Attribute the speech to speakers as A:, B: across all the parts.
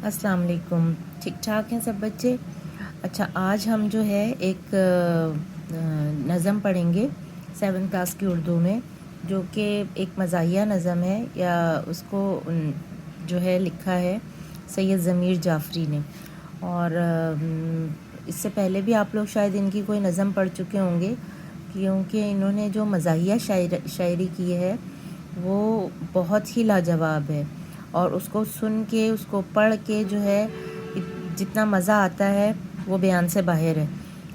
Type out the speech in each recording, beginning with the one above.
A: السلام علیکم. ٹھیک ٹھاک ہیں سب بچے؟ اچھا، آج ہم جو ہے ایک نظم پڑھیں گے 7 کلاس کی اردو میں، جو کہ ایک مزاحیہ نظم ہے، یا اس کو جو ہے لکھا ہے سید ضمیر جعفری نے. اور اس سے پہلے بھی آپ لوگ شاید ان کی کوئی نظم پڑھ چکے ہوں گے، کیونکہ انہوں نے جو مزاحیہ شاعری کی ہے وہ بہت ہی لاجواب ہے، اور اس کو سن کے، اس کو پڑھ کے جو ہے جتنا مزہ آتا ہے وہ بیان سے باہر ہے.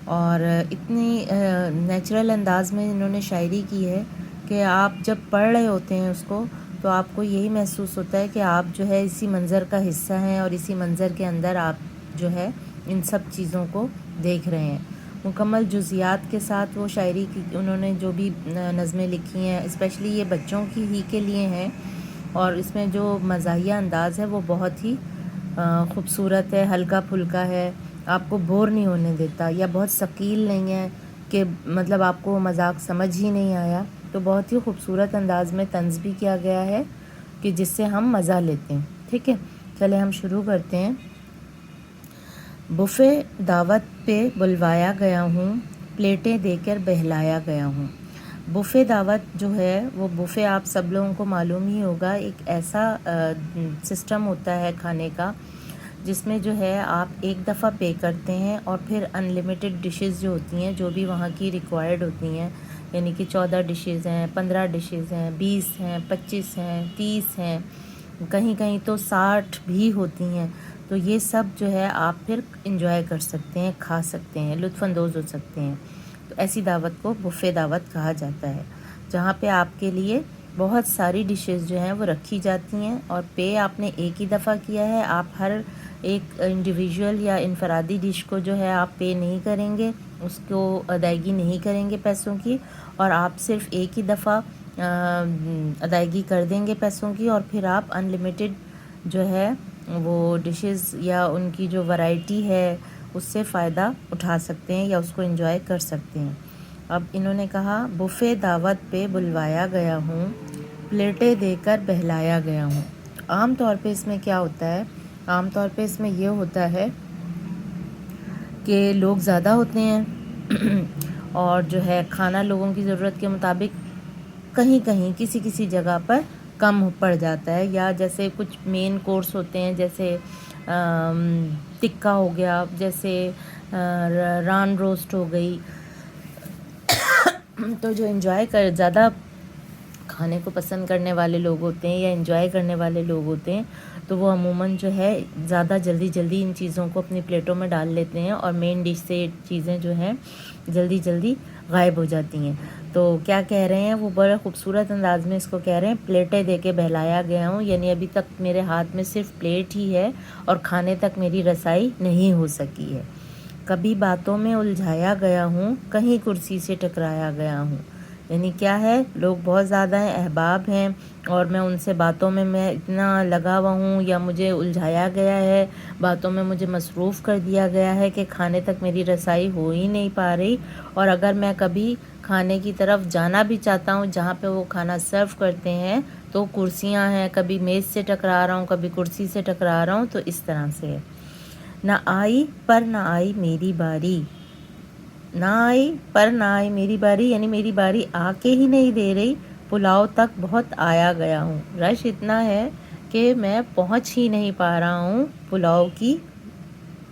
A: اور اتنی نیچرل انداز میں انہوں نے شاعری کی ہے کہ آپ جب پڑھ رہے ہوتے ہیں اس کو تو آپ کو یہی محسوس ہوتا ہے کہ آپ جو ہے اسی منظر کا حصہ ہیں، اور اسی منظر کے اندر آپ جو ہے ان سب چیزوں کو دیکھ رہے ہیں. مکمل جزیات کے ساتھ وہ شاعری کی انہوں نے جو بھی نظمیں لکھی ہیں، اسپیشلی یہ بچوں کی ہی کے لیے ہیں، اور اس میں جو مزاحیہ انداز ہے وہ بہت ہی خوبصورت ہے، ہلکا پھلکا ہے، آپ کو بور نہیں ہونے دیتا، یا بہت ثقیل نہیں ہے کہ مطلب آپ کو مذاق سمجھ ہی نہیں آیا. تو بہت ہی خوبصورت انداز میں طنز بھی کیا گیا ہے کہ جس سے ہم مزہ لیتے ہیں. ٹھیک ہے، چلے ہم شروع کرتے ہیں. بفے دعوت پہ بلوایا گیا ہوں، پلیٹیں دے کر بہلایا گیا ہوں. بفے دعوت جو ہے وہ بفے آپ سب لوگوں کو معلوم ہی ہوگا، ایک ایسا سسٹم ہوتا ہے کھانے کا جس میں جو ہے آپ ایک دفعہ پے کرتے ہیں، اور پھر ان لمیٹڈ ڈشز جو ہوتی ہیں، جو بھی وہاں کی ریکوائرڈ ہوتی ہیں، یعنی کہ 14 ڈشز ہیں، 15 ڈشز ہیں، 20 ہیں، 25 ہیں، 30 ہیں، کہیں کہیں تو 60 بھی ہوتی ہیں. تو یہ سب جو ہے آپ پھر انجوائے کر سکتے ہیں، کھا سکتے ہیں، لطف اندوز ہو سکتے ہیں. تو ایسی دعوت کو بفے دعوت کہا جاتا ہے، جہاں پہ آپ کے لیے بہت ساری ڈشز جو ہیں وہ رکھی جاتی ہیں، اور پے آپ نے ایک ہی دفعہ کیا ہے. آپ ہر ایک انڈیویجول یا انفرادی ڈش کو جو ہے آپ پے نہیں کریں گے، اس کو ادائیگی نہیں کریں گے پیسوں کی، اور آپ صرف ایک ہی دفعہ ادائیگی کر دیں گے پیسوں کی، اور پھر آپ ان لمیٹڈ جو ہے وہ ڈشز یا ان کی جو ورائٹی ہے اس سے فائدہ اٹھا سکتے ہیں، یا اس کو انجوائے کر سکتے ہیں. اب انہوں نے کہا بفے دعوت پہ بلوایا گیا ہوں، پلیٹیں دے کر بہلایا گیا ہوں. عام طور پہ اس میں کیا ہوتا ہے؟ عام طور پہ اس میں یہ ہوتا ہے کہ لوگ زیادہ ہوتے ہیں اور جو ہے کھانا لوگوں کی ضرورت کے مطابق کہیں کہیں کسی کسی جگہ پر کم پڑ جاتا ہے، یا جیسے کچھ مین کورس ہوتے ہیں، جیسے ٹکا ہو گیا، جیسے ران روسٹ ہو گئی. تو جو انجوائے کر زیادہ کھانے کو پسند کرنے والے لوگ ہوتے ہیں، یا انجوائے کرنے والے لوگ ہوتے ہیں، تو وہ عموماً جو ہے زیادہ جلدی ان چیزوں کو اپنی پلیٹوں میں ڈال لیتے ہیں، اور مین ڈش سے چیزیں جو ہیں جلدی غائب ہو جاتی ہیں. تو کیا کہہ رہے ہیں وہ بڑے خوبصورت انداز میں اس کو کہہ رہے ہیں، پلیٹیں دے کے بہلایا گیا ہوں، یعنی ابھی تک میرے ہاتھ میں صرف پلیٹ ہی ہے اور کھانے تک میری رسائی نہیں ہو سکی ہے. کبھی باتوں میں الجھایا گیا ہوں، کہیں کرسی سے ٹکرایا گیا ہوں. یعنی کیا ہے، لوگ بہت زیادہ ہیں، احباب ہیں، اور میں ان سے باتوں میں اتنا لگا ہوا ہوں، یا مجھے الجھایا گیا ہے، باتوں میں مجھے مصروف کر دیا گیا ہے کہ کھانے تک میری رسائی ہو ہی نہیں پا رہی. اور اگر میں کبھی کھانے کی طرف جانا بھی چاہتا ہوں جہاں پہ وہ کھانا سرو کرتے ہیں، تو کرسیاں ہیں، کبھی میز سے ٹکرا رہا ہوں، کبھی کرسی سے ٹکرا رہا ہوں. تو اس طرح سے ہے. نہ آئی پر نہ آئی میری باری، نہ آئی پر نہ آئی میری باری، یعنی میری باری آ کے ہی نہیں دے رہی. پلاؤ تک بہت آیا گیا ہوں، رش اتنا ہے کہ میں پہنچ ہی نہیں پا رہا ہوں پلاؤ کی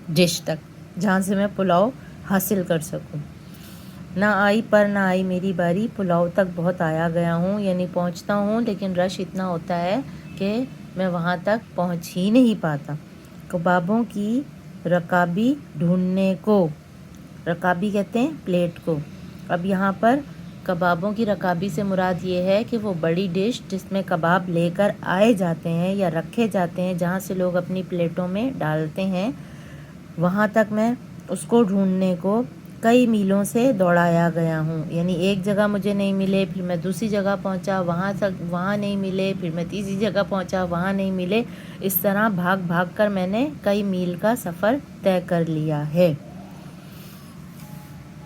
A: ڈش تک، جہاں سے میں پلاؤ حاصل کر سکوں. نہ آئی پر نہ آئی میری باری، پلاؤ تک بہت آیا گیا ہوں، یعنی پہنچتا ہوں لیکن رش اتنا ہوتا ہے کہ میں وہاں تک پہنچ ہی نہیں پاتا. کبابوں کی رکابی ڈھونڈنے کو، رکابی کہتے ہیں پلیٹ کو. اب یہاں پر کبابوں کی رکابی سے مراد یہ ہے کہ وہ بڑی ڈش جس میں کباب لے کر آئے جاتے ہیں یا رکھے جاتے ہیں، جہاں سے لوگ اپنی پلیٹوں میں ڈالتے ہیں، وہاں تک میں اس کو ڈھونڈنے کو کئی میلوں سے دوڑایا گیا ہوں. یعنی ایک جگہ مجھے نہیں ملے، پھر میں دوسری جگہ پہنچا، وہاں نہیں ملے، پھر میں تیسری جگہ پہنچا، وہاں نہیں ملے. اس طرح بھاگ کر میں نے کئی میل کا سفر طے کر لیا ہے.